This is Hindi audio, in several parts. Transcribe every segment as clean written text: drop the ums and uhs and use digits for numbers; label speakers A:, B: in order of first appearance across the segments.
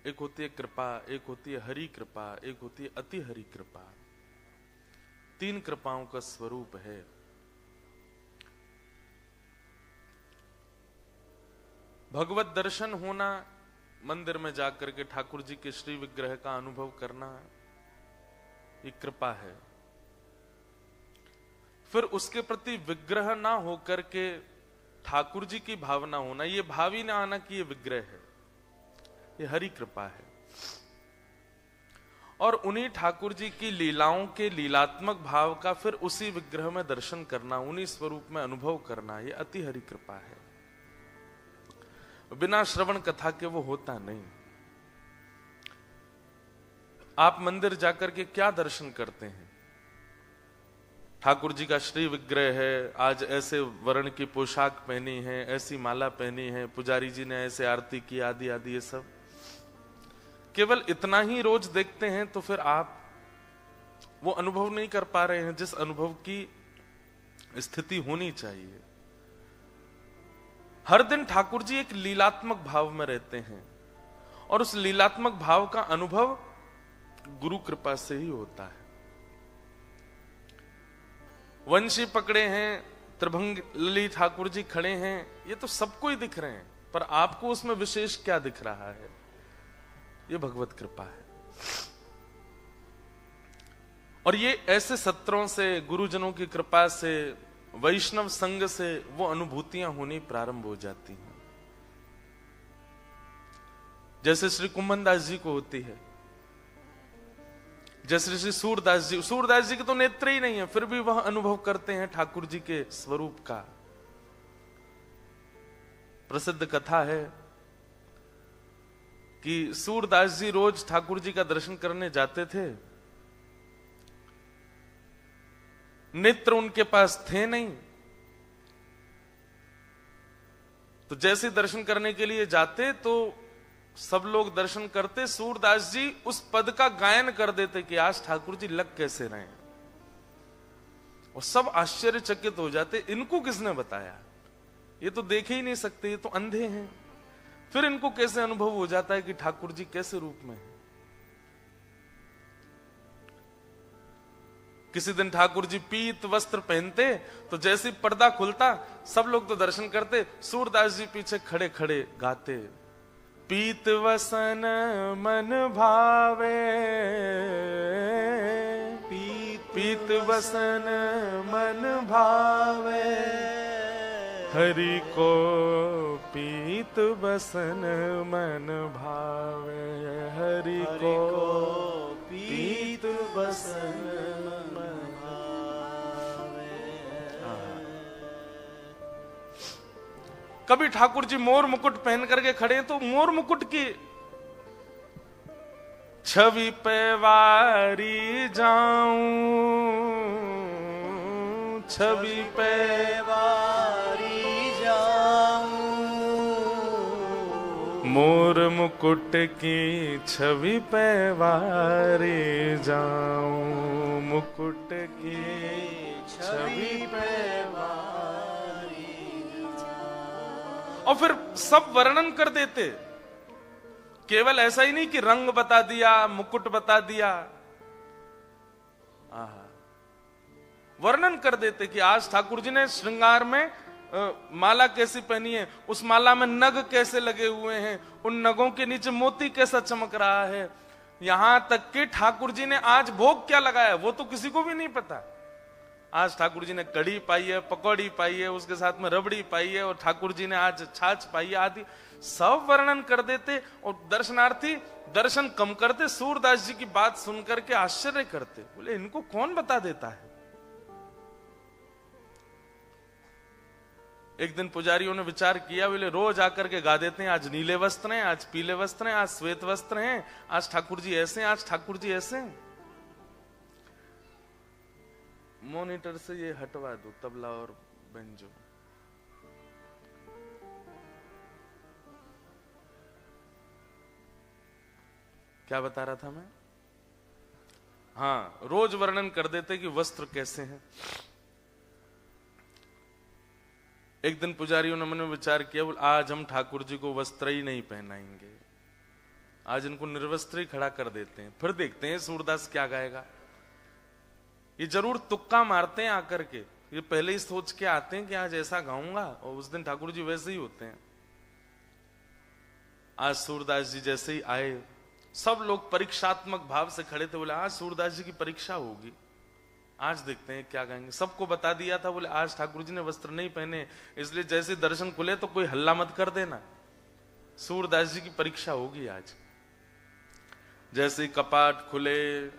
A: एक होती है कृपा, एक होती है हरि कृपा, एक होती है अति हरि कृपा। 3 कृपाओं का स्वरूप है। भगवत दर्शन होना, मंदिर में जाकर के ठाकुर जी के श्री विग्रह का अनुभव करना, ये कृपा है। फिर उसके प्रति विग्रह ना होकर के ठाकुर जी की भावना होना, ये भाव ही ना आना कि ये विग्रह है, ये हरि कृपा है। और उन्हीं ठाकुर जी की लीलाओं के लीलात्मक भाव का फिर उसी विग्रह में दर्शन करना, उन्हीं स्वरूप में अनुभव करना, ये अति हरि कृपा है। बिना श्रवण कथा के वो होता नहीं। आप मंदिर जाकर के क्या दर्शन करते हैं? ठाकुर जी का श्री विग्रह है, आज ऐसे वर्ण की पोशाक पहनी है, ऐसी माला पहनी है, पुजारी जी ने ऐसे आरती की, आदि आदि, ये सब केवल इतना ही रोज देखते हैं तो फिर आप वो अनुभव नहीं कर पा रहे हैं जिस अनुभव की स्थिति होनी चाहिए। हर दिन ठाकुर जी एक लीलात्मक भाव में रहते हैं और उस लीलात्मक भाव का अनुभव गुरु कृपा से ही होता है। वंशी पकड़े हैं, त्रिभंग लली ठाकुर जी खड़े हैं, ये तो सबको ही दिख रहे हैं, पर आपको उसमें विशेष क्या दिख रहा है? ये भगवत कृपा है। और ये ऐसे सत्रों से, गुरुजनों की कृपा से, वैष्णव संग से वो अनुभूतियां होनी प्रारंभ हो जाती हैं, जैसे श्री कुंभनदास जी को होती है, जैसे श्री सूरदास जी। सूरदास जी के तो नेत्र ही नहीं है, फिर भी वह अनुभव करते हैं ठाकुर जी के स्वरूप का। प्रसिद्ध कथा है कि सूरदास जी रोज ठाकुर जी का दर्शन करने जाते थे। नेत्र उनके पास थे नहीं, तो जैसे दर्शन करने के लिए जाते तो सब लोग दर्शन करते, सूरदास जी उस पद का गायन कर देते कि आज ठाकुर जी लग कैसे रहे हैं। और सब आश्चर्यचकित हो जाते, इनको किसने बताया? ये तो देख ही नहीं सकते, ये तो अंधे हैं। फिर इनको कैसे अनुभव हो जाता है कि ठाकुर जी कैसे रूप में है? किसी दिन ठाकुर जी पीत वस्त्र पहनते, तो जैसे पर्दा खुलता सब लोग तो दर्शन करते, सूरदास जी पीछे खड़े खड़े गाते, पीत वसन मन भावे, पीत वसन मन भावे, हरि को पीत वसन मन भावे, हरि को पीत वसन मन भावे। कभी ठाकुर जी मोर मुकुट पहन करके खड़े तो मोर मुकुट की छवि पे वारी जाऊं, छवि पे वारी जाऊं, मोर मुकुट की छवि पे वारी जाऊं, मुकुट की छवि पे और फिर सब वर्णन कर देते। केवल ऐसा ही नहीं कि रंग बता दिया, मुकुट बता दिया, वर्णन कर देते कि आज ठाकुर जी ने श्रृंगार में माला कैसी पहनी है, उस माला में नग कैसे लगे हुए हैं, उन नगों के नीचे मोती कैसा चमक रहा है, यहां तक कि ठाकुर जी ने आज भोग क्या लगाया वो तो किसी को भी नहीं पता। आज ठाकुर जी ने कढ़ी पाई है, पकौड़ी पाई है, उसके साथ में रबड़ी पाई है, और ठाकुर जी ने आज छाछ पाई है, आदि सब वर्णन कर देते। और दर्शनार्थी दर्शन कम करते, सूरदास जी की बात सुनकर के आश्चर्य करते, बोले इनको कौन बता देता है। एक दिन पुजारियों ने विचार किया, बोले रोज आकर के गा देते हैं, आज नीले वस्त्र हैं, आज पीले वस्त्र हैं, आज श्वेत वस्त्र हैं, आज ठाकुर जी ऐसे हैं, आज ठाकुर जी ऐसे हैं। मॉनिटर से ये हटवा दो, तबला और बेंजो। क्या बता रहा था मैं? हाँ, रोज वर्णन कर देते कि वस्त्र कैसे हैं। एक दिन पुजारियों ने मन में विचार किया, बोल आज हम ठाकुर जी को वस्त्र ही नहीं पहनाएंगे, आज इनको निर्वस्त्र ही खड़ा कर देते हैं, फिर देखते हैं सूरदास क्या गाएगा। ये जरूर तुक्का मारते हैं आकर के, ये पहले ही सोच के आते हैं कि आज ऐसा गाऊंगा, और उस दिन ठाकुर जी वैसे ही होते हैं। आज सूरदास जी जैसे ही आए, सब लोग परीक्षात्मक भाव से खड़े थे, बोले आज सूरदास जी की परीक्षा होगी, आज देखते हैं क्या गाएंगे। सबको बता दिया था, बोले आज ठाकुर जी ने वस्त्र नहीं पहने, इसलिए जैसे दर्शन खुले तो कोई हल्ला मत कर देना, सूरदास जी की परीक्षा होगी आज। जैसे ही कपाट खुले,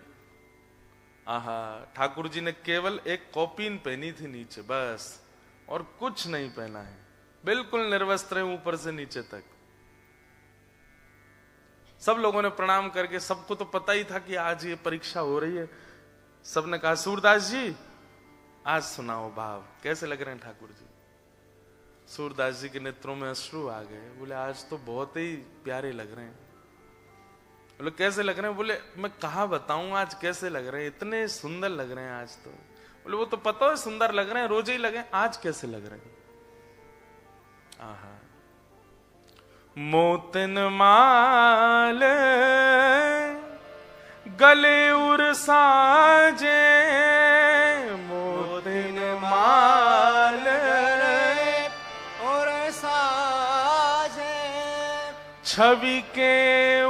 A: आहा, ठाकुर जी ने केवल एक कॉपीन पहनी थी नीचे बस, और कुछ नहीं पहना है, बिल्कुल निर्वस्त्र है ऊपर से नीचे तक। सब लोगों ने प्रणाम करके, सबको तो पता ही था कि आज ये परीक्षा हो रही है, सबने कहा सूरदास जी आज सुनाओ भाव, कैसे लग रहे हैं ठाकुर जी। सूरदास जी के नेत्रों में अश्रु आ गए, बोले आज तो बहुत ही प्यारे लग रहे हैं। बोले कैसे लग रहे हैं? बोले मैं कहाँ बताऊं आज कैसे लग रहे हैं, इतने सुंदर लग रहे हैं आज तो। बोले वो तो पता है सुंदर लग रहे हैं, रोज ही लगे, आज कैसे लग रहे हैं? आहा, मोतिन माल गले उर साजे, मोतिन माल
B: और साजे,
A: छवि के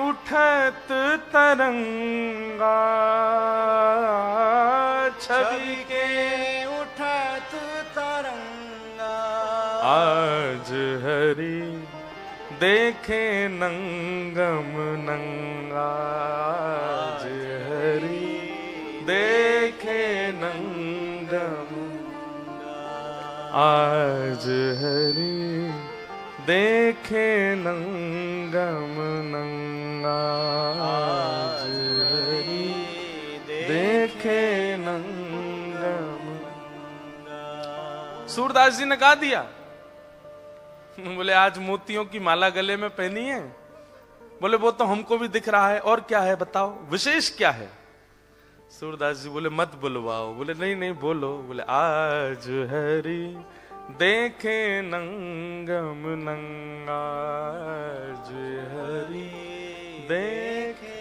A: उठत तरंगा, छवि के
B: उठत तरंगा,
A: आज हरि देखे नंगम नंगा, आज हरि देखे नंगम, आज हरि देखे नंगम नंगा, आज हरि देखे नंगम। सूरदास जी ने गा दिया। बोले आज मोतियों की माला गले में पहनी है। बोले वो तो हमको भी दिख रहा है, और क्या है बताओ, विशेष क्या है? सूरदास जी बोले मत बुलवाओ। बोले नहीं नहीं बोलो। बोले आज हरि देखे नंगम नंगा, आज हरि देखे।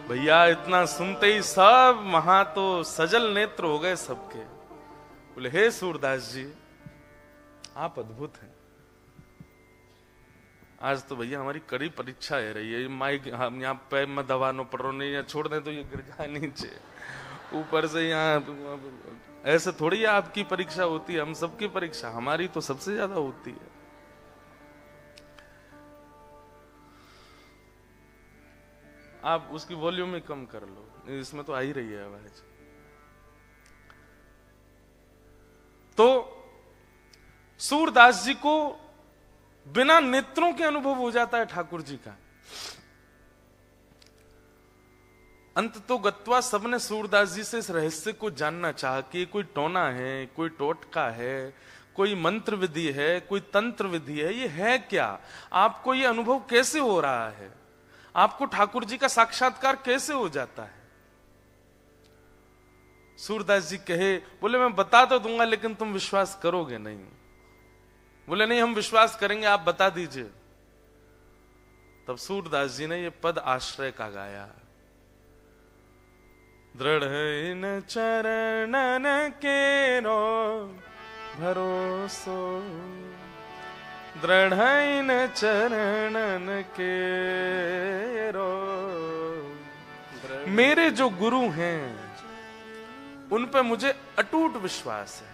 A: भैया इतना सुनते ही सब वहां तो सजल नेत्र हो गए सबके। बोले हे सूरदास जी आप अद्भुत हैं, आज तो भैया हमारी कड़ी परीक्षा है रही है। माइक हम यहाँ पैर में दबानो पड़ रहा, नहीं छोड़ दें तो ये गिर जाए नीचे, ऊपर से यहाँ ऐसे थोड़ी आपकी परीक्षा होती है, हम सबकी परीक्षा, हमारी तो सबसे ज्यादा होती है। आप उसकी वॉल्यूम ही कम कर लो, इसमें तो आ ही रही है आवाज। तो सूरदास जी को बिना नेत्रों के अनुभव हो जाता है ठाकुर जी का। अंत तो गत्वा सबने सूरदास जी से इस रहस्य को जानना चाहा कि कोई टोना है, कोई टोटका है, कोई मंत्र विधि है, कोई तंत्र विधि है, ये है क्या? आपको ये अनुभव कैसे हो रहा है? आपको ठाकुर जी का साक्षात्कार कैसे हो जाता है? सूरदास जी कहे, बोले मैं बता तो दूंगा लेकिन तुम विश्वास करोगे नहीं। बोले नहीं हम विश्वास करेंगे, आप बता दीजिए। तब सूरदास जी ने ये पद आश्रय का गाया। दृढ़ इन चरणन केरो भरोसो, दृढ़ इन चरणन केरो। मेरे जो गुरु हैं उन पे मुझे अटूट विश्वास है,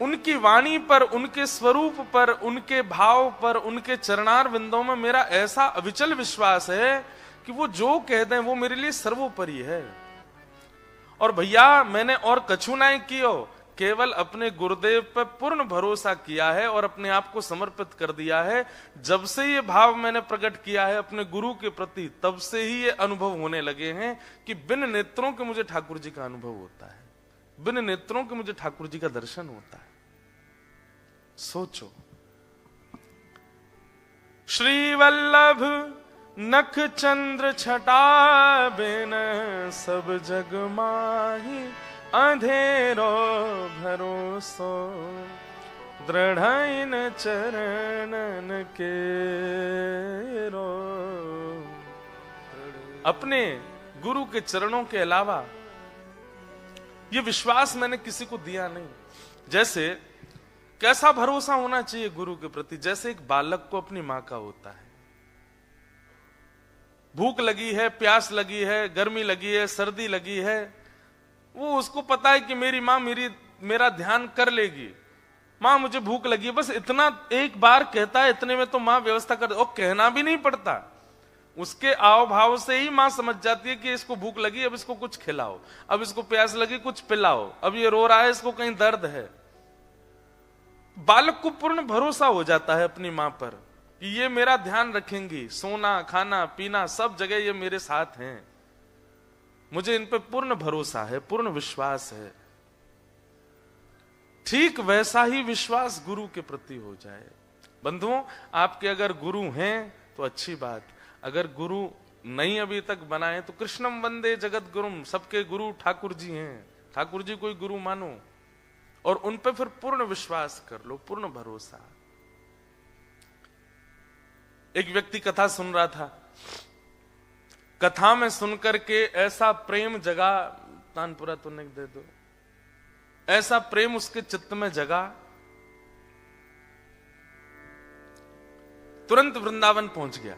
A: उनकी वाणी पर, उनके स्वरूप पर, उनके भाव पर, उनके चरणार विंदों में मेरा ऐसा अविचल विश्वास है कि वो जो कह दें वो मेरे लिए सर्वोपरि है। और भैया मैंने और कछु नहीं कियो, केवल अपने गुरुदेव पर पूर्ण भरोसा किया है और अपने आप को समर्पित कर दिया है। जब से ये भाव मैंने प्रकट किया है अपने गुरु के प्रति, तब से ही ये अनुभव होने लगे हैं कि बिन नेत्रों के मुझे ठाकुर जी का अनुभव होता है, बिन नेत्रों के मुझे ठाकुर जी का दर्शन होता है। सोचो, श्री वल्लभ नख चंद्र छटा बिन सब जग माही, अंधेरो भरोसो। दृढ़ इन चरणन के रो। अपने गुरु के चरणों के अलावा ये विश्वास मैंने किसी को दिया नहीं। जैसे कैसा भरोसा होना चाहिए गुरु के प्रति, जैसे एक बालक को अपनी मां का होता है। भूख लगी है, प्यास लगी है, गर्मी लगी है, सर्दी लगी है, वो उसको पता है कि मेरी मां मेरा ध्यान कर लेगी। मां मुझे भूख लगी है, बस इतना एक बार कहता है, इतने में तो मां व्यवस्था कर दे, और कहना भी नहीं पड़ता। उसके आव भाव से ही मां समझ जाती है कि इसको भूख लगी, अब इसको कुछ खिलाओ, अब इसको प्यास लगी, कुछ पिलाओ, अब ये रो रहा है, इसको कहीं दर्द है। बालक को पूर्ण भरोसा हो जाता है अपनी मां पर कि ये मेरा ध्यान रखेंगी, सोना खाना पीना सब जगह ये मेरे साथ हैं, मुझे इन पे पूर्ण भरोसा है, पूर्ण विश्वास है। ठीक वैसा ही विश्वास गुरु के प्रति हो जाए। बंधुओं, आपके अगर गुरु हैं तो अच्छी बात, अगर गुरु नहीं अभी तक बनाए तो कृष्णम वंदे जगत गुरुम, सबके गुरु ठाकुर जी हैं, ठाकुर जी कोई गुरु मानो और उन पे फिर पूर्ण विश्वास कर लो, पूर्ण भरोसा। एक व्यक्ति कथा सुन रहा था, कथा में सुनकर के ऐसा प्रेम जगा, तानपुरा तो नहीं दे दो, ऐसा प्रेम उसके चित्त में जगा, तुरंत वृंदावन पहुंच गया।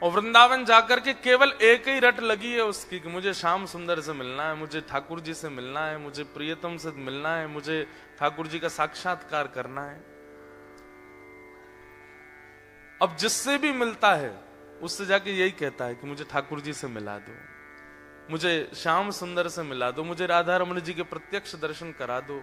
A: और वृंदावन जाकर के केवल एक ही रट लगी है उसकी कि मुझे श्याम सुंदर से मिलना है, मुझे ठाकुर जी से मिलना है, मुझे प्रियतम से मिलना है, मुझे ठाकुर जी का साक्षात्कार करना है। अब जिससे भी मिलता है उससे जाके यही कहता है कि मुझे ठाकुर जी से मिला दो, मुझे श्याम सुंदर से मिला दो, मुझे राधा रमण जी के प्रत्यक्ष दर्शन करा दो।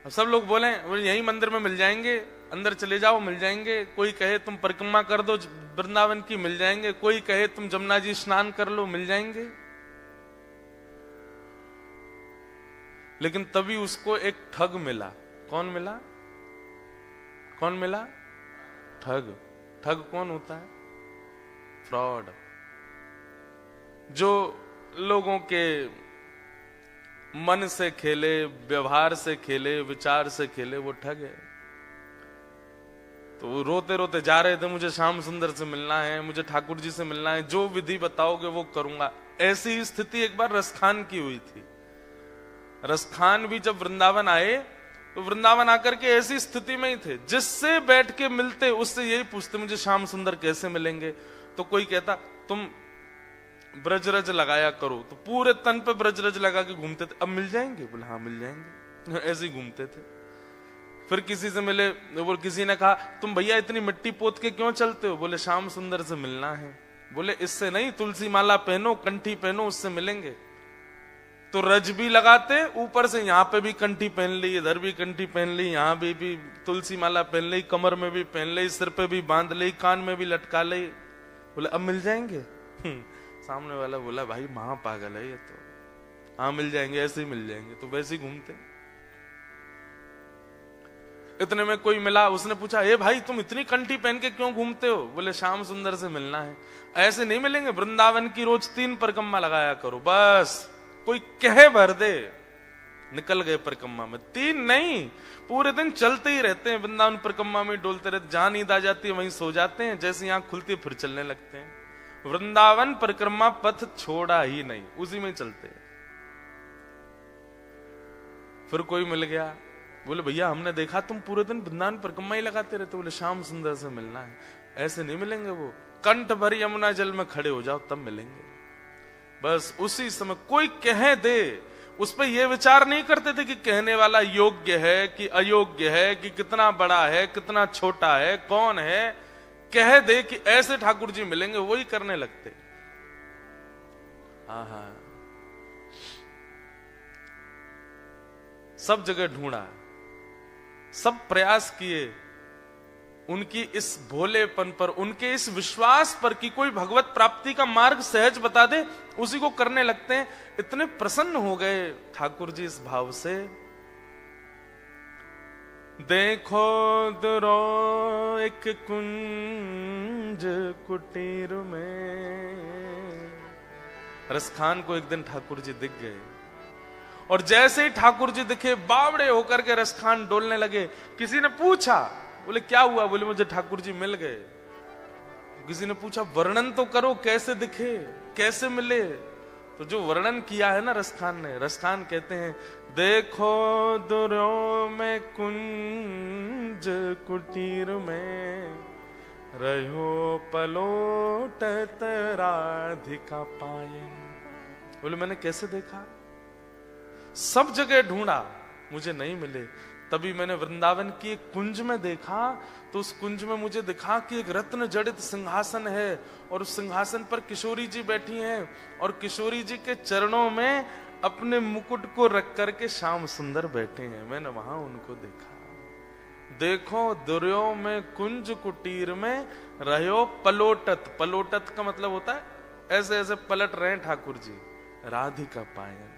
A: अब सब लोग बोले यही मंदिर में मिल जाएंगे, अंदर चले जाओ मिल जाएंगे, कोई कहे तुम परिक्रमा कर दो वृंदावन की, मिल जाएंगे, कोई कहे तुम जमुना जी स्नान कर लो, मिल जाएंगे। लेकिन तभी उसको एक ठग मिला। कौन मिला? कौन मिला? ठग। ठग कौन होता है? फ्रॉड। जो लोगों के मन से खेले, व्यवहार से खेले, विचार से खेले, वो ठग है। तो वो रोते रोते जा रहे थे, मुझे श्याम सुंदर से मिलना है, मुझे ठाकुर जी से मिलना है, जो विधि बताओगे वो करूंगा। ऐसी ही स्थिति एक बार रसखान की हुई थी। रसखान भी जब वृंदावन आए तो वृंदावन आकर के ऐसी स्थिति में ही थे, जिससे बैठ के मिलते उससे यही पूछते मुझे श्याम सुंदर कैसे मिलेंगे। तो कोई कहता तुम ब्रजरज लगाया करो, तो पूरे तन पे ब्रजरज लगा के घूमते थे। अब मिल जाएंगे? बोले हाँ मिल जाएंगे। ऐसे ही घूमते थे। फिर किसी से मिले, वो किसी ने कहा तुम भैया इतनी मिट्टी पोत के क्यों चलते हो? बोले श्याम सुंदर से मिलना है। बोले इससे नहीं, तुलसी माला पहनो, कंठी पहनो, उससे मिलेंगे। तो रज भी लगाते, ऊपर से यहाँ पे भी कंठी पहन ली, इधर भी कंठी पहन ली, यहाँ भी तुलसी माला पहन ली, कमर में भी पहन ली, सिर पे भी बांध ली, कान में भी लटका ली। बोले अब मिल जाएंगे? सामने वाला बोला भाई महा पागल है ये तो, हाँ मिल जाएंगे, ऐसे ही मिल जाएंगे। तो वैसे ही घूमते। इतने में कोई मिला, उसने पूछा ए भाई तुम इतनी कंठी पहन के क्यों घूमते हो? बोले श्याम सुंदर से मिलना है। ऐसे नहीं मिलेंगे, वृंदावन की रोज 3 परिक्रमा लगाया करो, बस कोई कहे भर दे। निकल गए परिक्रमा में। 3 नहीं, पूरे दिन चलते ही रहते हैं, वृंदावन परिक्रमा में डोलते रहते। जहां नींद आ जाती है वहीं सो जाते हैं, जैसे आंख खुलती है फिर चलने लगते हैं। वृंदावन परिक्रमा पथ छोड़ा ही नहीं, उसी में चलते हैं। फिर कोई मिल गया, बोले भैया हमने देखा तुम पूरे दिन वृंदावन परिक्रमा ही लगाते रहते। बोले श्याम सुंदर से मिलना है। ऐसे नहीं मिलेंगे, वो कंठ भर यमुना जल में खड़े हो जाओ तब मिलेंगे। बस उसी समय कोई कह दे, उस पर यह विचार नहीं करते थे कि कहने वाला योग्य है कि अयोग्य है, कि कितना बड़ा है कितना छोटा है, कौन है। कह दे कि ऐसे ठाकुर जी मिलेंगे, वही करने लगते। हाँ, सब जगह ढूंढा, सब प्रयास किए, उनकी इस भोलेपन पर, उनके इस विश्वास पर कि कोई भगवत प्राप्ति का मार्ग सहज बता दे, उसी को करने लगते हैं। इतने प्रसन्न हो गए ठाकुर जी इस भाव से। देखो दुरो एक कुंज कुटीर में। रसखान को एक दिन ठाकुर जी दिख गए और जैसे ही ठाकुर जी दिखे बावड़े होकर के रसखान डोलने लगे। किसी ने पूछा, बोले क्या हुआ? बोले मुझे ठाकुर जी मिल गए। किसी ने पूछा वर्णन तो करो, कैसे दिखे, कैसे मिले? तो जो वर्णन किया है ना रसखान ने, रसखान कहते हैं देखो दुर्यो में कुंज कुटीर में रहो पलोटत राधिका पायन। बोले मैंने कैसे देखा? सब जगह ढूंढा, मुझे नहीं मिले। तभी मैंने वृंदावन की एक कुंज में देखा, तो उस कुंज में मुझे दिखा कि एक रत्न जड़ित सिंहासन है और उस सिंहासन पर किशोरी जी बैठी हैं और किशोरी जी के चरणों में अपने मुकुट को रख करके श्याम सुंदर बैठे हैं। मैंने वहां उनको देखा। देखो दुर्यो में कुंज कुटीर में रहो पलोटत। पलोटत का मतलब होता है ऐसे ऐसे पलट रहे हैं ठाकुर जी। राधिका पायन,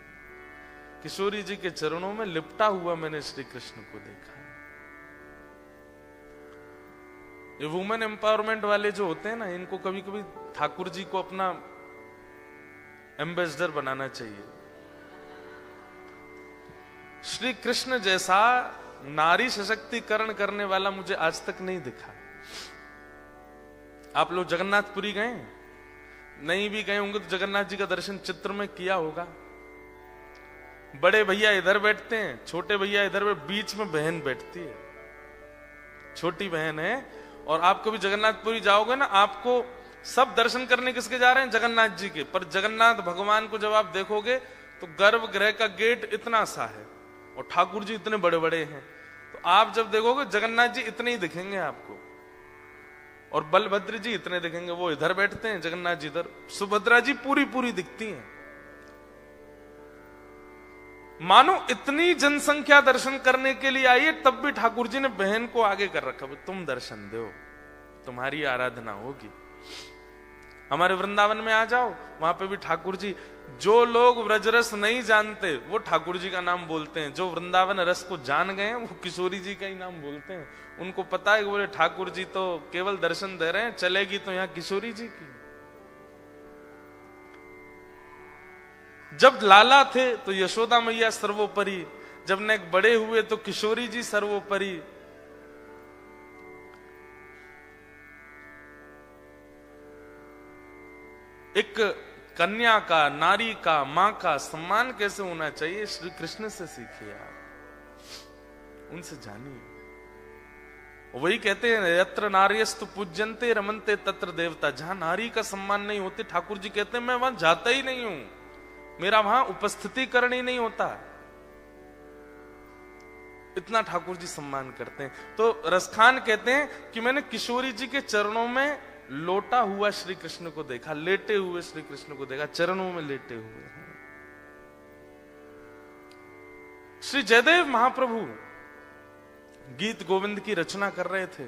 A: किशोरी जी के चरणों में लिपटा हुआ मैंने श्री कृष्ण को देखा। ये वुमेन एम्पावरमेंट वाले जो होते हैं ना, इनको कभी कभी ठाकुर जी को अपना एम्बेसडर बनाना चाहिए। श्री कृष्ण जैसा नारी सशक्तिकरण करने वाला मुझे आज तक नहीं दिखा। आप लोग जगन्नाथपुरी गए? नहीं भी गए होंगे तो जगन्नाथ जी का दर्शन चित्र में किया होगा। बड़े भैया इधर बैठते हैं, छोटे भैया इधर, बीच में बहन बैठती है, छोटी बहन है। और आप कभी जगन्नाथपुरी जाओगे ना, आपको सब दर्शन करने किसके जा रहे हैं? जगन्नाथ जी के। पर जगन्नाथ भगवान को जब आप देखोगे तो गर्भगृह का गेट इतना सा है और ठाकुर जी इतने बड़े बड़े हैं। तो आप जब देखोगे जगन्नाथ जी इतने ही दिखेंगे आपको और बलभद्र जी इतने दिखेंगे। वो इधर बैठते हैं, जगन्नाथ जी इधर, सुभद्रा जी पूरी पूरी दिखती हैं। मानो इतनी जनसंख्या दर्शन करने के लिए आई है, तब भी ठाकुर जी ने बहन को आगे कर रखा, तुम दर्शन दो, तुम्हारी आराधना होगी। हमारे वृंदावन में आ जाओ, वहां पे भी ठाकुर जी, जो लोग व्रजरस नहीं जानते वो ठाकुर जी का नाम बोलते हैं, जो वृंदावन रस को जान गए हैं वो किशोरी जी का ही नाम बोलते हैं। उनको पता है कि बोले ठाकुर जी तो केवल दर्शन दे रहे हैं, चलेगी तो यहाँ किशोरी जी की। जब लाला थे तो यशोदा मैया सर्वोपरि, जब नेक बड़े हुए तो किशोरी जी सर्वोपरि। एक कन्या का, नारी का, मां का सम्मान कैसे होना चाहिए, श्री कृष्ण से सीखिए आप, उनसे जानिए। वही कहते हैं यत्र नार्यस्तु पूज्यन्ते रमन्ते तत्र देवता। जहां नारी का सम्मान नहीं होती, ठाकुर जी कहते हैं मैं वहां जाता ही नहीं हूं, मेरा वहां उपस्थितिकरण ही नहीं होता। इतना ठाकुर जी सम्मान करते हैं। तो रसखान कहते हैं कि मैंने किशोरी जी के चरणों में लोटा हुआ श्री कृष्ण को देखा, लेटे हुए श्री कृष्ण को देखा, चरणों में लेटे हुए हैं। श्री जयदेव महाप्रभु गीत गोविंद की रचना कर रहे थे,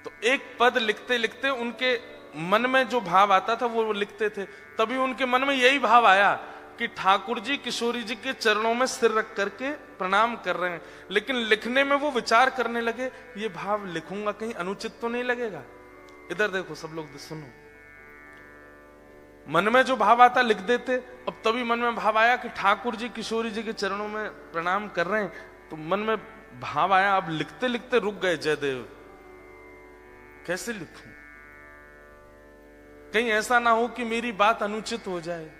A: तो एक पद लिखते लिखते उनके मन में जो भाव आता था वो लिखते थे। तभी उनके मन में यही भाव आया कि ठाकुर जी किशोरी जी के चरणों में सिर रख करके प्रणाम कर रहे हैं। लेकिन लिखने में वो विचार करने लगे, ये भाव लिखूंगा कहीं अनुचित तो नहीं लगेगा। इधर देखो सब लोग सुनो, मन में जो भाव आता लिख देते। अब तभी मन में भाव आया कि ठाकुर जी किशोरी जी के चरणों में प्रणाम कर रहे हैं, तो मन में भाव आया, अब लिखते लिखते रुक गए जयदेव, कैसे लिखूं, कहीं ऐसा ना हो कि मेरी बात अनुचित हो जाए।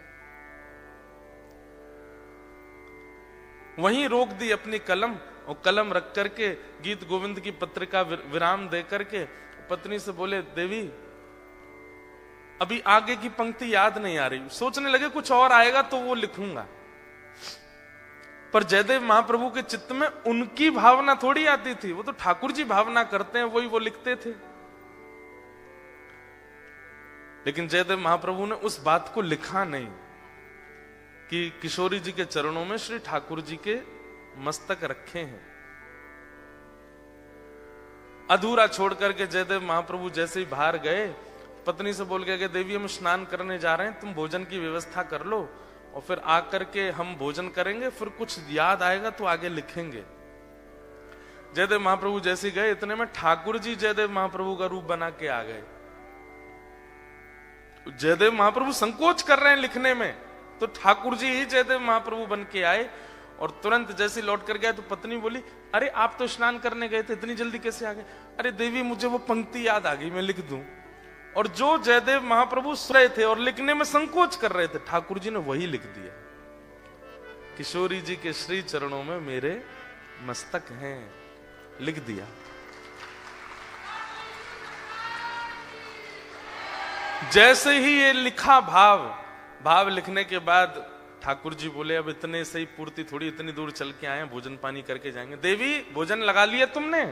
A: वहीं रोक दी अपनी कलम और कलम रख करके गीत गोविंद की पत्रिका विराम दे करके पत्नी से बोले, देवी अभी आगे की पंक्ति याद नहीं आ रही, सोचने लगे कुछ और आएगा तो वो लिखूंगा। पर जयदेव महाप्रभु के चित्त में उनकी भावना थोड़ी आती थी, वो तो ठाकुर जी भावना करते हैं, वही वो लिखते थे। लेकिन जयदेव महाप्रभु ने उस बात को लिखा नहीं कि किशोरी जी के चरणों में श्री ठाकुर जी के मस्तक रखे हैं। अधूरा छोड़ करके जयदेव महाप्रभु जैसे ही बाहर गए, पत्नी से बोल गए, देवी हम स्नान करने जा रहे हैं, तुम भोजन की व्यवस्था कर लो और फिर आकर के हम भोजन करेंगे, फिर कुछ याद आएगा तो आगे लिखेंगे। जयदेव महाप्रभु जैसे ही गए, इतने में ठाकुर जी जयदेव महाप्रभु का रूप बना के आ गए। जयदेव महाप्रभु संकोच कर रहे हैं लिखने में, तो ठाकुर जी ही जयदेव महाप्रभु बन के आए और तुरंत जैसे लौट कर गया तो पत्नी बोली, अरे आप तो स्नान करने गए थे, इतनी जल्दी कैसे आ गए? अरे देवी मुझे वो पंक्ति याद आ गई, मैं लिख दूं। और जो जयदेव महाप्रभु सुन रहे थे और लिखने में संकोच कर रहे थे, ठाकुर जी ने वही लिख दिया। किशोरी जी के श्री चरणों में मेरे मस्तक हैं, लिख दिया। जैसे ही ये लिखा भाव लिखने के बाद ठाकुर जी बोले, अब इतने सही पूर्ति थोड़ी, इतनी दूर चल के आए, भोजन पानी करके जाएंगे। देवी भोजन लगा लिया तुमने?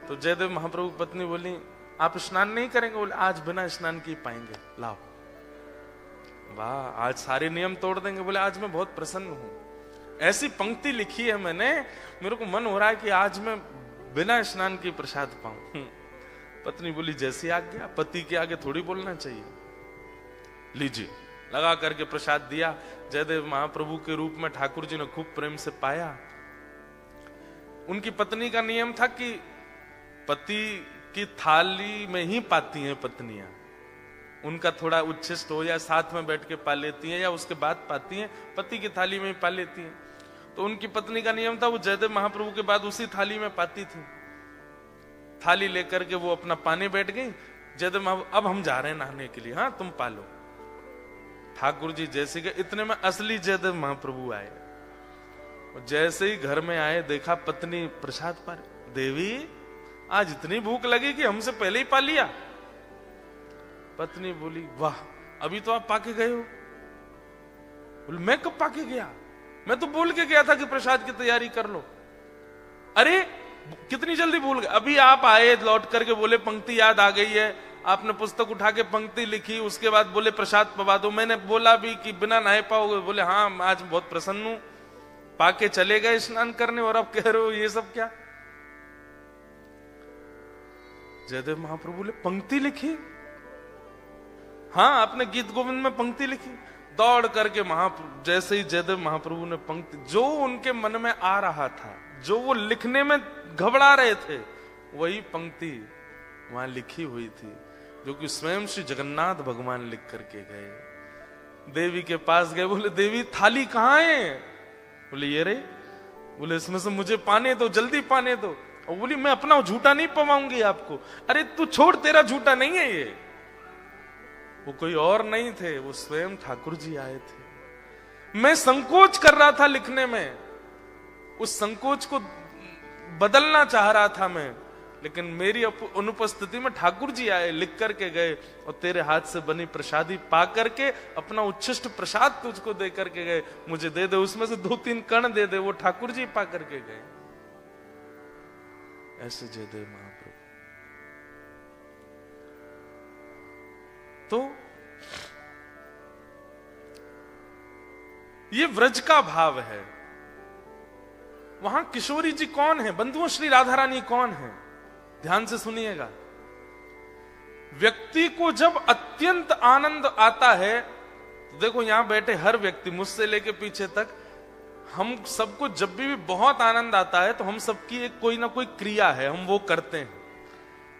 A: तो जयदेव महाप्रभु पत्नी बोली, आप स्नान नहीं करेंगे? बोले, आज बिना स्नान किए पाएंगे, लाओ। वाह, आज सारे नियम तोड़ देंगे। बोले, आज मैं बहुत प्रसन्न हूं, ऐसी पंक्ति लिखी है मैंने, मेरे को मन हो रहा है कि आज मैं बिना स्नान के प्रसाद पाऊं। पत्नी बोली, जैसी आज्ञा, पति के आगे थोड़ी बोलना चाहिए। लीजिए, लगा करके प्रसाद दिया। जयदेव महाप्रभु के रूप में ठाकुर जी ने खूब प्रेम से पाया। उनकी पत्नी का नियम था कि पति की थाली में ही पाती हैं पत्नियां, उनका थोड़ा उच्छिष्ट हो या साथ में बैठ के पा लेती हैं या उसके बाद पाती हैं, पति की थाली में ही पा लेती हैं। तो उनकी पत्नी का नियम था, वो जयदेव महाप्रभु के बाद उसी थाली में पाती थी। थाली लेकर के वो अपना पाने बैठ गई। जयदेव महाप्रभु, अब हम जा रहे हैं नहाने के लिए, हाँ तुम पालो। ठाकुर जी जैसे गए, इतने में असली जयदेव महाप्रभु आए। जैसे ही घर में आए, देखा पत्नी प्रसाद पा रही। देवी आज इतनी भूख लगी कि हमसे पहले ही पा लिया। पत्नी बोली, वाह, अभी तो आप पाके गए हो। बोले, मैं कब पाके गया? मैं तो बोल के गया था कि प्रसाद की तैयारी कर लो। अरे कितनी जल्दी भूल गए? अभी आप आए लौट करके, बोले पंक्ति याद आ गई है, आपने पुस्तक उठा के पंक्ति लिखी, उसके बाद बोले प्रसाद पवा दो। मैंने बोला भी कि बिना नहाए पाओगे? बोले, हाँ आज बहुत प्रसन्न हूं। पाके चले गए स्नान करने और अब कह रहे हो ये सब क्या? जयदेव महाप्रभु बोले, पंक्ति लिखी? हाँ, आपने गीत गोविंद में पंक्ति लिखी। दौड़ करके महाप्रभु, जैसे ही जयदेव महाप्रभु ने पंक्ति, जो उनके मन में आ रहा था, जो वो लिखने में घबरा रहे थे, वही पंक्ति वहां लिखी हुई थी, जो कि स्वयं श्री जगन्नाथ भगवान लिख करके गए। देवी के पास गए, बोले, देवी थाली कहाँ है? बोले, ये रे। बोले, इसमें से मुझे पाने दो, जल्दी पाने दो। और बोली, मैं अपना झूठा नहीं पवाऊंगी आपको। अरे तू छोड़, तेरा झूठा नहीं है ये। वो कोई और नहीं थे, वो स्वयं ठाकुर जी आए थे। मैं संकोच कर रहा था लिखने में, उस संकोच को बदलना चाह रहा था मैं, लेकिन मेरी अनुपस्थिति में ठाकुर जी आए, लिख करके गए और तेरे हाथ से बनी प्रसादी पा करके अपना उच्छिष्ट प्रसाद तुझको दे करके गए। मुझे दे दे, उसमें से 2-3 कण दे दे। वो ठाकुर जी पा करके गए। ऐसे जयदेव महाप्रभु। तो ये व्रज का भाव है। वहां किशोरी जी कौन है? बंधुओं, श्री राधा रानी कौन है? ध्यान से सुनिएगा। व्यक्ति को जब अत्यंत आनंद आता है, तो देखो यहां बैठे हर व्यक्ति, मुझसे लेके पीछे तक, हम सबको जब भी बहुत आनंद आता है तो हम सबकी एक कोई ना कोई क्रिया है, हम वो करते हैं।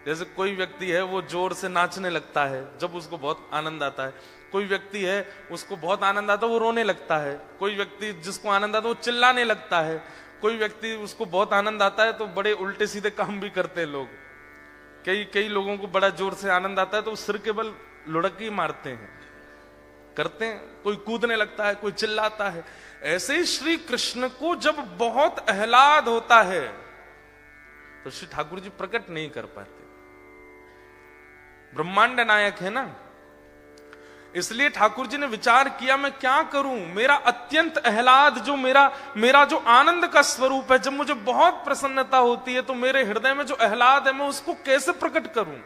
A: जैसे कोई व्यक्ति है वो जोर से नाचने लगता है जब उसको बहुत आनंद आता है। कोई व्यक्ति है उसको बहुत आनंद आता है वो रोने लगता है। कोई व्यक्ति जिसको आनंद आता है वो चिल्लाने लगता है। कोई व्यक्ति उसको बहुत आनंद आता है तो बड़े उल्टे सीधे काम भी करते हैं लोग। कई लोगों को बड़ा जोर से आनंद आता है तो सिर के बल लुढ़क ही मारते हैं, करते हैं। कोई कूदने लगता है, कोई चिल्लाता है। ऐसे ही श्री कृष्ण को जब बहुत आह्लाद होता है तो श्री ठाकुर जी प्रकट नहीं कर पाते। ब्रह्मांड नायक है ना, इसलिए ठाकुर जी ने विचार किया मैं क्या करूं। मेरा अत्यंत आह्लाद, जो मेरा जो आनंद का स्वरूप है, जब मुझे बहुत प्रसन्नता होती है तो मेरे हृदय में जो आह्लाद है मैं उसको कैसे प्रकट करूं।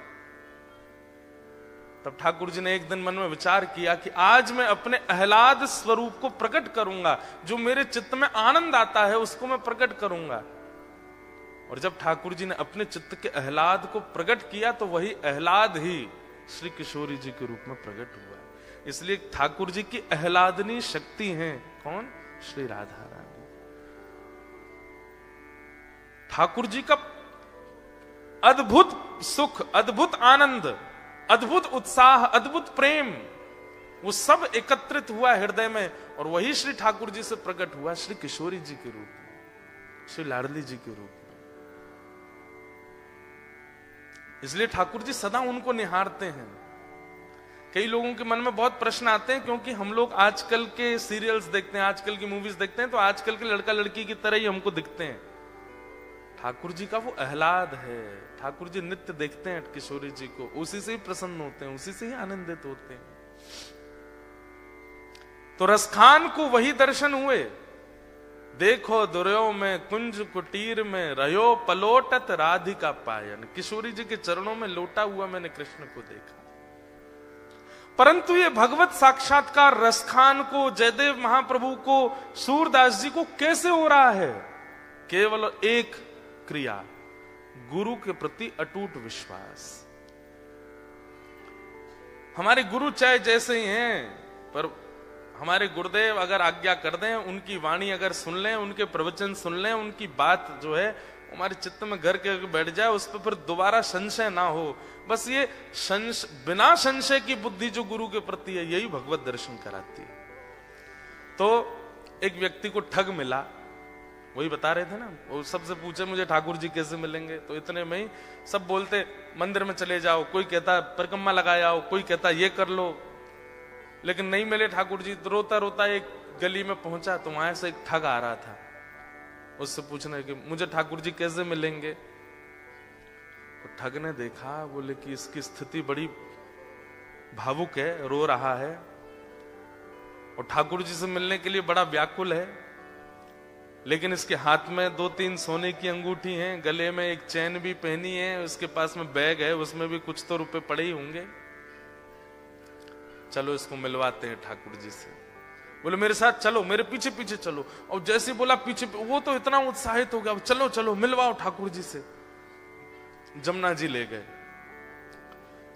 A: तब ठाकुर जी ने एक दिन मन में विचार किया कि आज मैं अपने आह्लाद स्वरूप को प्रकट करूंगा। जो मेरे चित्त में आनंद आता है उसको मैं प्रकट करूंगा। और जब ठाकुर जी ने अपने चित्त के आह्लाद को प्रकट किया तो वही आह्लाद ही श्री किशोरी जी के रूप में प्रकट हुआ। इसलिए ठाकुर जी की आह्लादनी शक्ति है कौन? श्री राधा रानी। ठाकुर जी का अद्भुत सुख, अद्भुत आनंद, अद्भुत उत्साह, अद्भुत प्रेम, वो सब एकत्रित हुआ हृदय में, और वही श्री ठाकुर जी से प्रकट हुआ श्री किशोरी जी के रूप में, श्री लाडली जी के रूप में। इसलिए ठाकुर जी सदा उनको निहारते हैं। कई लोगों के मन में बहुत प्रश्न आते हैं, क्योंकि हम लोग आजकल के सीरियल्स देखते हैं, आजकल की मूवीज देखते हैं, तो आजकल के लड़का लड़की की तरह ही हमको दिखते हैं। ठाकुर जी का वो आह्लाद है, ठाकुर जी नित्य देखते हैं किशोरी जी को, उसी से ही प्रसन्न होते हैं, उसी से ही आनंदित होते हैं। तो रसखान को वही दर्शन हुए। देखो दुर्यो में कुंज कुटीर में रहो पलोटत राधिका पायन। किशोरी जी के चरणों में लोटा हुआ मैंने कृष्ण को देखा। परंतु ये भगवत साक्षात्कार रसखान को, जयदेव महाप्रभु को, सूरदास जी को कैसे हो रहा है? केवल एक क्रिया, गुरु के प्रति अटूट विश्वास। हमारे गुरु चाहे जैसे ही हैं, पर हमारे गुरुदेव अगर आज्ञा कर दें, उनकी वाणी अगर सुन लें, उनके प्रवचन सुन लें, उनकी बात जो है हमारे चित्त में घर के बैठ जाए, उस पर फिर दोबारा संशय ना हो, बस ये बिना संशय की बुद्धि जो गुरु के प्रति है, यही भगवत दर्शन कराती है। तो एक व्यक्ति को ठग मिला, वही बता रहे थे ना, वो सबसे पूछे मुझे ठाकुर जी कैसे मिलेंगे, तो इतने में ही सब बोलते मंदिर में चले जाओ, कोई कहता परिक्रमा लगा आओ, कोई कहता ये कर लो, लेकिन नहीं मिले ठाकुर जी। तो रोता रोता एक गली में पहुंचा, तो वहां से एक ठग आ रहा था, उससे पूछने कि मुझे ठाकुर जी कैसे मिलेंगे। तो ठग ने देखा, बोले कि इसकी स्थिति बड़ी भावुक है, रो रहा है और ठाकुर जी से मिलने के लिए बड़ा व्याकुल है, लेकिन इसके हाथ में 2-3 सोने की अंगूठी हैं, गले में एक चैन भी पहनी है, उसके पास में बैग है, उसमें भी कुछ तो रुपए पड़े ही होंगे, चलो इसको मिलवाते हैं ठाकुर जी से। बोले मेरे साथ चलो, मेरे पीछे पीछे चलो। और जैसे बोला पीछे, वो तो इतना उत्साहित हो गया, चलो चलो मिलवाओ ठाकुर जी से। जमुना जी ले गए।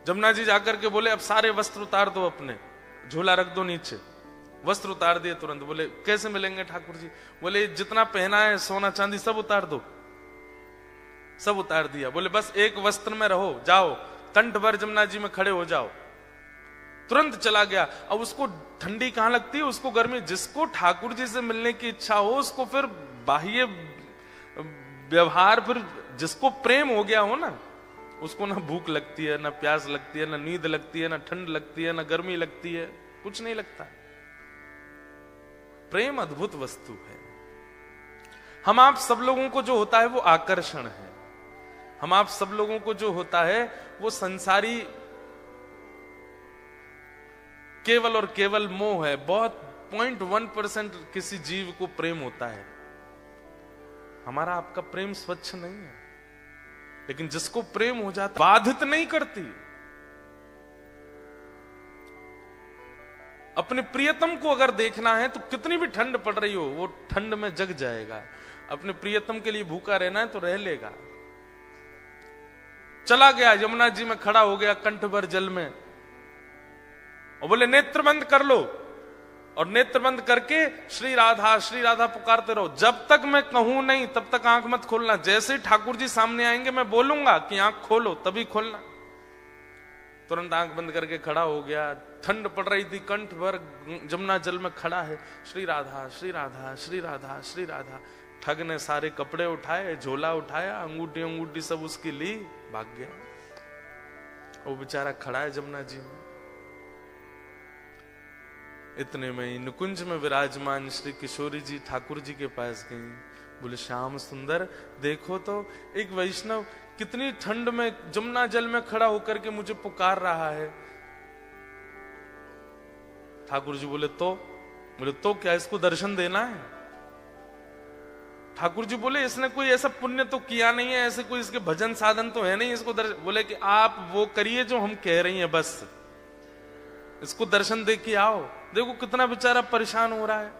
A: जमुना जी जाकर के बोले अब सारे वस्त्र उतार दो, अपने झोला रख दो नीचे। वस्त्र उतार दिए तुरंत। बोले कैसे मिलेंगे ठाकुर जी? बोले जितना पहना है सोना चांदी सब उतार दो। सब उतार दिया। बोले बस एक वस्त्र में रहो, जाओ कंठ भर जमुना जी में खड़े हो जाओ। तुरंत चला गया। अब उसको ठंडी कहां लगती है, उसको गर्मी। जिसको ठाकुर जी से मिलने की इच्छा हो, उसको फिर बाह्य व्यवहार, फिर जिसको प्रेम हो गया हो ना, उसको ना भूख लगती है, ना प्यास लगती है, ना नींद लगती है, ना ठंड लगती है, ना गर्मी लगती है, कुछ नहीं लगता। प्रेम अद्भुत वस्तु है। हम आप सब लोगों को जो होता है वो आकर्षण है। हम आप सब लोगों को जो होता है वो संसारी केवल और केवल मोह है। बहुत 0.1% किसी जीव को प्रेम होता है। हमारा आपका प्रेम स्वच्छ नहीं है, लेकिन जिसको प्रेम हो जाता बाधित नहीं करती। अपने प्रियतम को अगर देखना है तो कितनी भी ठंड पड़ रही हो, वो ठंड में जग जाएगा। अपने प्रियतम के लिए भूखा रहना है तो रह लेगा। चला गया, यमुना जी में खड़ा हो गया कंठ भर जल में, और बोले नेत्र बंद कर लो। और नेत्र बंद करके श्री राधा पुकारते रहो। जब तक मैं कहूं नहीं तब तक आंख मत खोलना। जैसे ठाकुर जी सामने आएंगे मैं बोलूंगा कि आंख खोलो, तभी खोलना। तुरंत आंख बंद करके खड़ा हो गया। ठंड पड़ रही थी, कंठ भर जमुना जल में खड़ा है। श्री राधा श्री राधा श्री राधा श्री राधा। ठग ने सारे कपड़े उठाए, झोला उठाया, अंगूठी सब उसकी ली, भाग गया। वो बेचारा खड़ा है जमुना जी में। इतने में ही नुकुंज में विराजमान श्री किशोरी जी ठाकुर जी के पास गई। बोले श्याम सुंदर देखो तो एक वैष्णव कितनी ठंड में जमुना जल में खड़ा होकर के मुझे पुकार रहा है। ठाकुर जी बोले तो क्या इसको दर्शन देना है? ठाकुर जी बोले इसने कोई ऐसा पुण्य तो किया नहीं है, ऐसे कोई इसके भजन साधन तो है नहीं, इसको दर्शन। बोले कि आप वो करिए जो हम कह रही हैं, बस इसको दर्शन दे के आओ। देखो कितना बेचारा परेशान हो रहा है।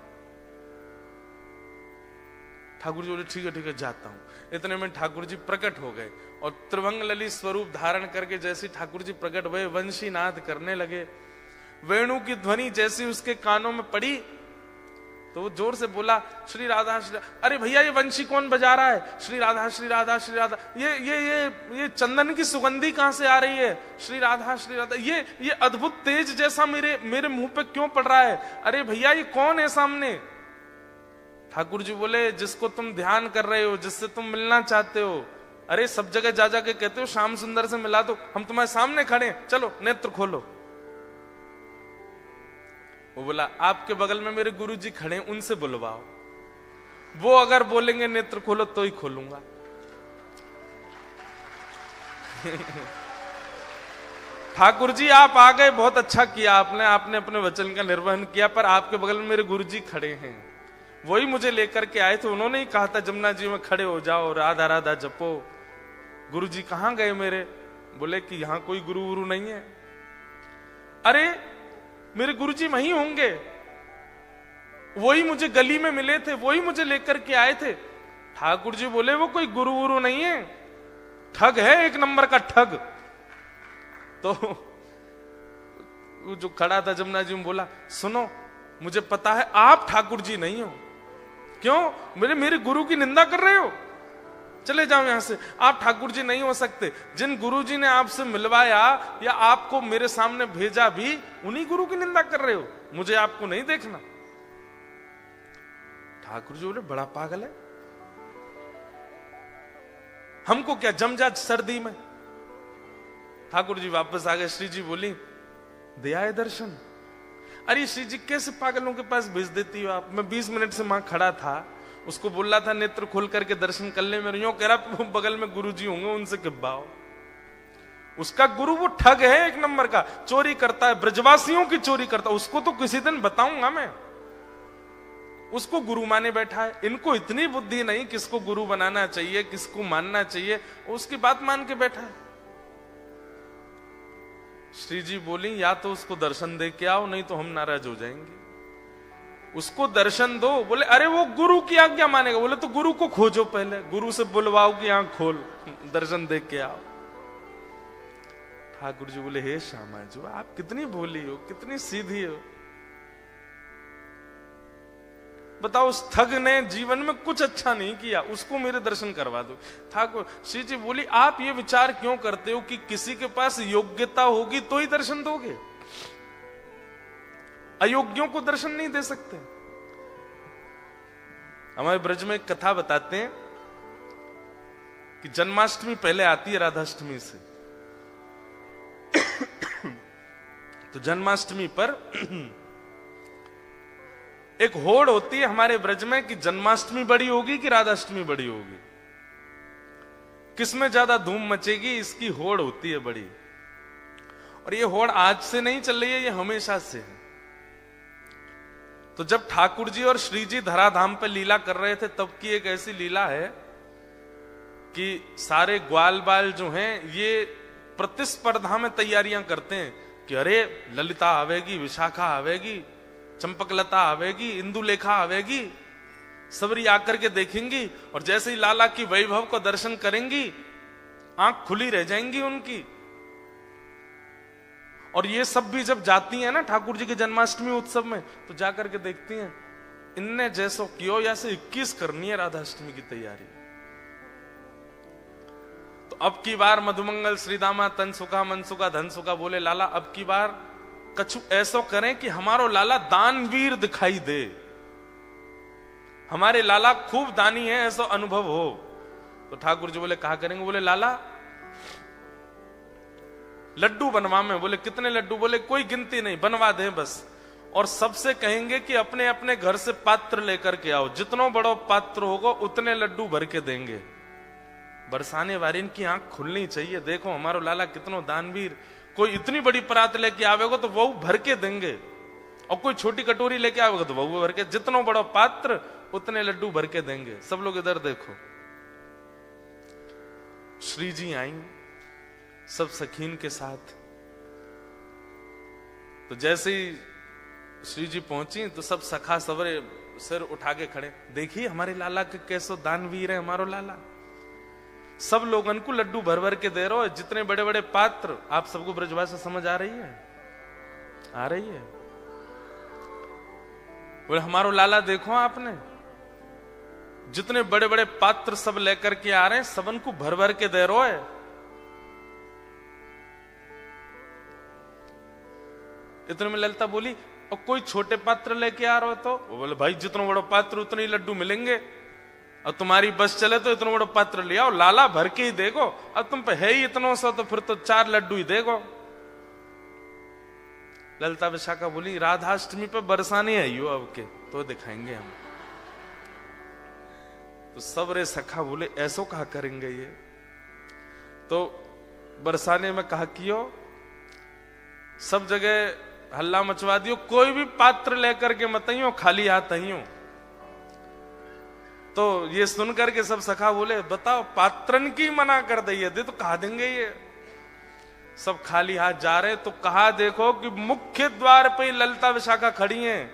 A: ठाकुर जी बोले ठीक है जाता हूं। इतने में ठाकुर जी प्रकट हो गए और त्रिभंग ललित स्वरूप धारण करके जैसे ठाकुर जी प्रकट हुए, वंशी नाद करने लगे। वेणु की ध्वनि जैसी उसके कानों में पड़ी, तो वो जोर से बोला श्री राधा श्री राधा। अरे भैया ये वंशी कौन बजा रहा है? श्री राधा श्री राधा श्री राधा। ये चंदन की सुगंधी कहां से आ रही है? श्री राधा श्री राधा। ये अद्भुत तेज जैसा मेरे मुंह पे क्यों पड़ रहा है? अरे भैया ये कौन है सामने? ठाकुर जी बोले जिसको तुम ध्यान कर रहे हो, जिससे तुम मिलना चाहते हो। अरे सब जगह जा जाके कहते हो श्याम सुंदर से मिला दो, हम तुम्हारे सामने खड़े हैं, चलो नेत्र खोलो। वो बोला आपके बगल में मेरे गुरुजी खड़े हैं, उनसे बुलवाओ, वो अगर बोलेंगे नेत्र खोलो तो ही खोलूंगा। ठाकुर जी आप आ गए, बहुत अच्छा किया आपने अपने वचन का निर्वहन किया, पर आपके बगल में मेरे गुरुजी खड़े हैं, वही मुझे लेकर के आए थे। उन्होंने ही कहा था जमुना जी में खड़े हो जाओ, राधा राधा जपो। गुरुजी कहां गए मेरे? बोले कि यहां कोई गुरु नहीं है। अरे मेरे गुरुजी वहीं होंगे, वही मुझे गली में मिले थे, वही मुझे लेकर के आए थे। ठाकुर जी बोले वो कोई गुरु नहीं है, ठग है, एक नंबर का ठग। तो वो जो खड़ा था जमुना जी में बोला सुनो मुझे पता है आप ठाकुर जी नहीं हो। क्यों? मेरे गुरु की निंदा कर रहे हो? चले जाओ यहां से, आप ठाकुर जी नहीं हो सकते। जिन गुरु जी ने आपसे मिलवाया या आपको मेरे सामने भेजा भी उन्हीं गुरु की निंदा कर रहे हो, मुझे आपको नहीं देखना। ठाकुर जी बोले बड़ा पागल है, हमको क्या जम जा सर्दी में। ठाकुर जी वापस आ गए। श्री जी बोली दिया है दर्शन? अरे श्री जी कैसे पागलों के पास भेज देती हो आप? मैं 20 मिनट से वहां खड़ा था, उसको बोल रहा था नेत्र खोल करके दर्शन कर ले, मेरे यूं कह रहा बगल में गुरुजी होंगे उनसे किब्बाओ। उसका गुरु वो ठग है, एक नंबर का चोरी करता है, ब्रजवासियों की चोरी करता है। उसको तो किसी दिन बताऊंगा मैं, उसको गुरु माने बैठा है। इनको इतनी बुद्धि नहीं किसको गुरु बनाना चाहिए, किसको मानना चाहिए, उसकी बात मान के बैठा है। श्री जी बोली या तो उसको दर्शन दे के आओ, नहीं तो हम नाराज हो जाएंगे। उसको दर्शन दो। बोले अरे वो गुरु की आज्ञा मानेगा। बोले तो गुरु को खोजो, पहले गुरु से बुलवाओ कि आंख खोल, दर्शन दे के आओ। ठाकुर जी बोले हे श्यामा जो आप कितनी भोली हो, कितनी सीधी हो। बताओ उस ठग ने जीवन में कुछ अच्छा नहीं किया, उसको मेरे दर्शन करवा दो। ठाकुर श्री जी बोली आप ये विचार क्यों करते हो कि किसी के पास योग्यता होगी तो ही दर्शन दोगे? अयोग्यों को दर्शन नहीं दे सकते। हमारे ब्रज में एक कथा बताते हैं कि जन्माष्टमी पहले आती है राधाष्टमी से। तो जन्माष्टमी पर एक होड़ होती है हमारे ब्रज में कि जन्माष्टमी बड़ी होगी कि राधाष्टमी बड़ी होगी, किसमें ज्यादा धूम मचेगी, इसकी होड़ होती है बड़ी। और ये होड़ आज से नहीं चल रही है, ये हमेशा से है। तो जब ठाकुर जी और श्री जी धराधाम पे लीला कर रहे थे तब की एक ऐसी लीला है कि सारे ग्वाल बाल जो हैं ये प्रतिस्पर्धा में तैयारियां करते हैं कि अरे ललिता आवेगी, विशाखा आवेगी, चंपकलता आवेगी, इंदुलेखा आवेगी, सबरी आकर के देखेंगी और जैसे ही लाला की वैभव को दर्शन करेंगी आंख खुली रह जाएंगी उनकी। और ये सब भी जब जाती हैं ना ठाकुर जी के जन्माष्टमी उत्सव में तो जाकर के देखती हैं इनने जैसो कियो या से 21 करनी है राधाष्टमी की तैयारी। तो अब की बार मधुमंगल श्रीदामा तन सुखा मन सुखा धन सुखा बोले लाला अब की बार कछु ऐसो करें कि हमारो लाला दानवीर दिखाई दे, हमारे लाला खूब दानी है ऐसा अनुभव हो। तो ठाकुर जी बोले कहा करेंगे? बोले लाला लड्डू बनवा में। बोले कितने लड्डू? बोले कोई गिनती नहीं, बनवा दे बस। और सबसे कहेंगे कि अपने अपने घर से पात्र लेकर के आओ, जितना बड़ा पात्र होगा उतने लड्डू भर के देंगे। बरसाने वारिन की आंख खुलनी चाहिए, देखो हमारा लाला कितना दानवीर। कोई इतनी बड़ी परात लेके आवेगा तो वो भर के देंगे, और कोई छोटी कटोरी लेके आवेगा तो वो भर के, जितना बड़ा पात्र उतने लड्डू भर के देंगे। सब लोग इधर देखो। श्री जी आई सब सखीन के साथ। तो जैसे ही श्री जी पहुंची तो सब सखा सवरे सिर उठा के खड़े, देखिए हमारे लाला के कैसो दानवीर है हमारो लाला। सब लोगन को लड्डू भर भर के दे रहे हो, जितने बड़े बड़े पात्र। आप सबको ब्रजभाषा समझ आ रही है? आ रही है? बोले हमारो लाला देखो आपने, जितने बड़े बड़े पात्र सब लेकर के आ रहे हैं, सबन को भर भर के दे रो है। इतने में ललिता बोली और कोई छोटे पात्र लेके आ रहे हो तो? वो बोले भाई जितना बड़ा पात्र उतने ही लड्डू मिलेंगे, और तुम्हारी बस चले तो इतना बड़ा पात्र ले आओ, लाला भर के ही देखो, अब तुम पे है ही इतना सा तो फिर तो 4 लड्डू ही देखो। ललिता विशाखा बोली राधाष्टमी पे बरसाने आइयो अब के तो दिखाएंगे हम। तो सब रे सखा बोले ऐसो कहा करेंगे ये, तो बरसाने में कहा कियो, सब जगह हल्ला मचवा दियो, कोई भी पात्र लेकर के मत आइयो, खाली हाथ आइयो। तो ये सुनकर के सब सखा बोले बताओ पात्रन की मना कर दिए दे तो कहा देंगे ये। सब खाली हाथ जा रहे, तो कहा देखो कि मुख्य द्वार पे ललिता विशाखा खड़ी हैं,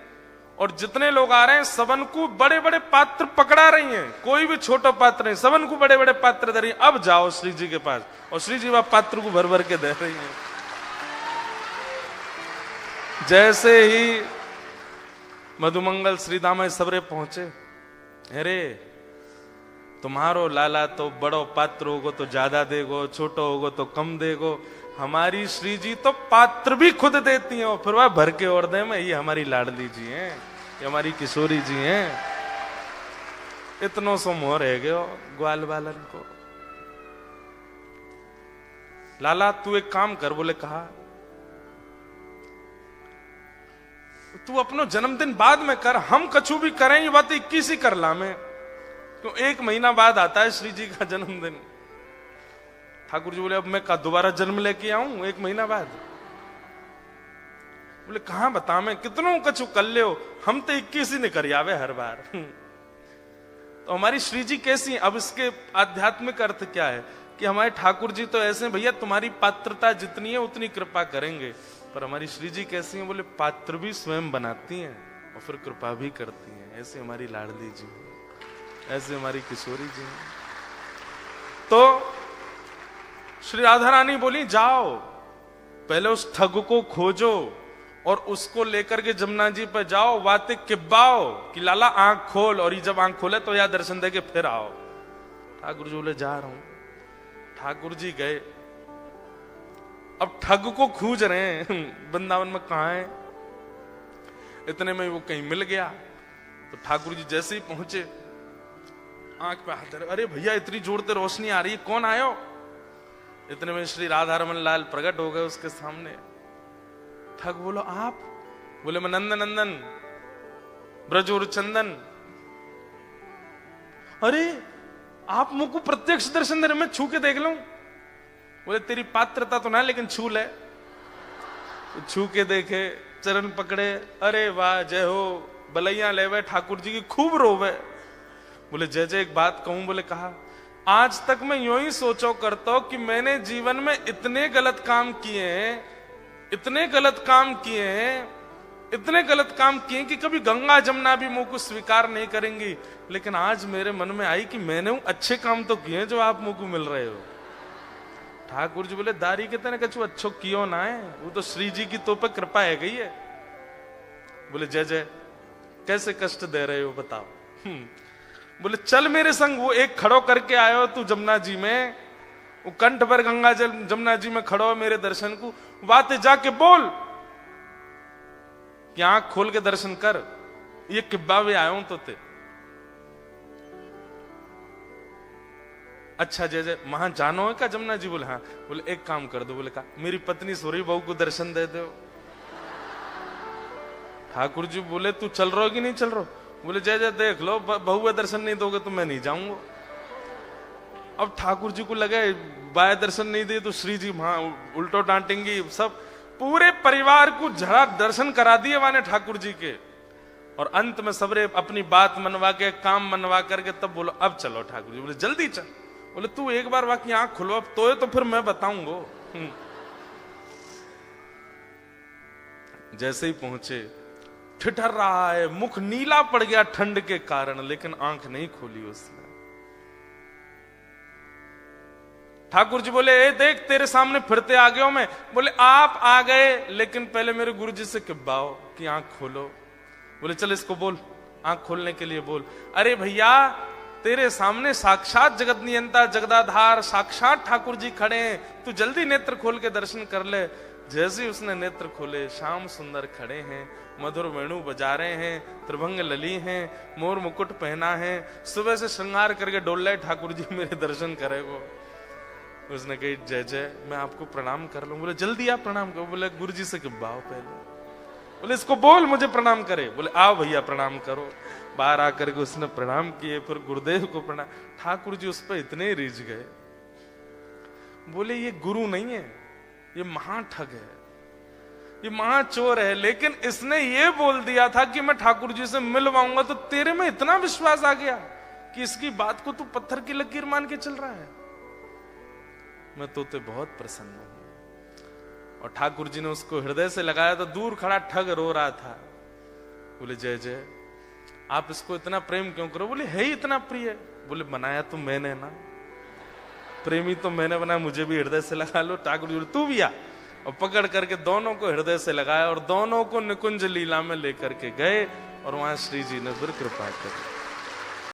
A: और जितने लोग आ रहे हैं सबन को बड़े बड़े पात्र पकड़ा रही हैं, कोई भी छोटा पात्र नहीं, सबन को बड़े बड़े पात्र दे रही हैं। अब जाओ श्री जी के पास, और श्री जी वह पात्र को भर भर के दे रही हैं। जैसे ही मधुमंगल श्रीदामा सबरे पहुंचे, अरे तुम्हारो लाला तो बड़ो पात्र होगो तो ज्यादा देगो, छोटो होगो तो कम देगो, हमारी श्री जी तो पात्र भी खुद देती हैं, और फिर वह भर के और दे में, ये हमारी लाडली जी हैं, ये हमारी किशोरी जी हैं। इतनो सो मोह रह गयो ग्वाल बालन को। लाला तू एक काम कर, बोले कहा तू अपनो जन्मदिन बाद में कर, हम कछु भी करें ये बात 21 ही कर ला में, तो 1 महीना बाद आता है श्री जी का जन्मदिन। ठाकुर जी बोले अब मैं का दोबारा जन्म लेके आऊं 1 महीना बाद? बोले कहां बता मैं कितनों कछु कर ले हो, हम तो 21 ही नहीं कर आवे हर बार। तो हमारी श्री जी कैसी? अब इसके आध्यात्मिक अर्थ क्या है कि हमारे ठाकुर जी तो ऐसे भैया तुम्हारी पात्रता जितनी है उतनी कृपा करेंगे, पर हमारी श्री जी कैसी हैं? बोले पात्र भी स्वयं बनाती हैं और फिर कृपा भी करती हैं। ऐसे हमारी लाडली जी, ऐसे हमारी किशोरी जी। तो श्री राधा रानी बोली जाओ पहले उस ठग को खोजो और उसको लेकर के जमुना जी पर जाओ, बातें किब्बाओ कि लाला आंख खोल, और ये जब आंख खोले तो यहां दर्शन दे के फिर आओ। ठाकुर जी बोले जा रहा हूं। ठाकुर जी गए, अब ठग को खोज रहे हैं वृंदावन में कहां है। इतने में वो कहीं मिल गया, तो ठाकुर जी जैसे ही पहुंचे आंख पे हाथ धरे, अरे भैया इतनी जोर से रोशनी आ रही है, कौन आयो? इतने में श्री राधा रमन लाल प्रकट हो गए उसके सामने। ठग बोलो आप? बोले मैं नंदन नंदन ब्रजोर चंदन। अरे आप मुझको प्रत्यक्ष दर्शन दे रहे, मैं छू के देख लूं? बोले तेरी पात्रता तो ना, लेकिन छू ले। तो छू के देखे, चरण पकड़े, अरे वाह जय हो, बलैया लेवे ठाकुर जी की खूब रोवे। बोले जय जय एक बात कहूं? बोले कहा आज तक मैं यूं ही सोचो करता हूं कि मैंने जीवन में इतने गलत काम किए हैं, इतने गलत काम किए हैं, इतने गलत काम किए कि कभी गंगा जमुना भी मुंह को स्वीकार नहीं करेंगी, लेकिन आज मेरे मन में आई कि मैंने अच्छे काम तो किए जो आप मुंह को मिल रहे हो। ठाकुर जी बोले दारी के तने कछु अच्छो कियो ना है, वो तो श्री जी की तो पे कृपा है गई है। बोले जय जय कैसे कष्ट दे रहे हो बताओ? बोले चल मेरे संग, वो एक खड़ो करके आयो तू जमुना जी में, वो कंठ पर गंगा जल जमुना जी में खड़ो मेरे दर्शन को, बातें जाके बोल कि आंख खोल के दर्शन कर, ये किब्बा भी आयो तो ते। अच्छा जय जय वहां जानो है क्या जमुना जी? बोले हाँ। बोले एक काम कर दो। बोले कहा मेरी पत्नी सोरी बहू को दर्शन दे दो। ठाकुर जी बोले तू चल रहा हो कि नहीं चल रहा? बोले जय जय देख लो, बहू का दर्शन नहीं दोगे तो मैं नहीं जाऊंगा। अब ठाकुर जी को लगे बाय दर्शन नहीं दिए तो श्री जी वहां उल्टो डांटेंगी, सब पूरे परिवार को झड़ा दर्शन करा दिए वाने ठाकुर जी के, और अंत में सबरे अपनी बात मनवा के काम मनवा करके तब बोलो अब चलो। ठाकुर जी बोले जल्दी चल। बोले तू एक बार बाकी आंख खुलो अब तो फिर मैं बताऊंगा। जैसे ही पहुंचे ठिठर रहा है, मुख नीला पड़ गया ठंड के कारण, लेकिन आंख नहीं खोली उसने। ठाकुर जी बोले ए देख तेरे सामने फिरते आ गया हूं मैं। बोले आप आ गए, लेकिन पहले मेरे गुरु जी से किब्बाओ कि आंख खोलो। बोले चल इसको बोल, आंख खोलने के लिए बोल। अरे भैया तेरे सामने साक्षात जगत नियंता जगदाधार साक्षात ठाकुर जी खड़े हैं, तू जल्दी नेत्र खोल के दर्शन कर ले। जैसे ही उसने नेत्र खोले, श्याम सुंदर खड़े हैं, मधुर वेणु बजा रहे हैं, त्रिभंग लली हैं, मोर मुकुट पहना है, सुबह से श्रृंगार करके डोल रहे ठाकुर जी मेरे दर्शन करेगो। उसने कही जय जय, मैं आपको प्रणाम कर लूं। बोले जल्दी आप प्रणाम करो। बोले गुरु जी से बाओ पहले। बोले इसको बोल मुझे प्रणाम करे। बोले आओ भैया प्रणाम करो। बाहर आकर के उसने प्रणाम किए, फिर गुरुदेव को प्रणाम। ठाकुर जी उस पर इतने रिझ गए, बोले ये गुरु नहीं है, ये महाठग है, ये महाचोर है। लेकिन इसने ये बोल दिया था कि मैं ठाकुर जी से मिलवाऊंगा, तो तेरे में इतना विश्वास आ गया कि इसकी बात को तू पत्थर की लकीर मान के चल रहा है। मैं तो ते बहुत प्रसन्न हूं। और ठाकुर जी ने उसको हृदय से लगाया तो दूर खड़ा ठग रो रहा था। बोले जय जय, आप इसको इतना प्रेम क्यों करो? बोले है ही इतना प्रिय। बोले बनाया तो मैंने ना, प्रेमी तो मैंने बनाया, मुझे भी हृदय से लगा लो। ठाकुर जी तू भी आ, और पकड़ करके दोनों को हृदय से लगाया और दोनों को निकुंज लीला में लेकर के गए, और वहां श्री जी ने फिर कृपा करी।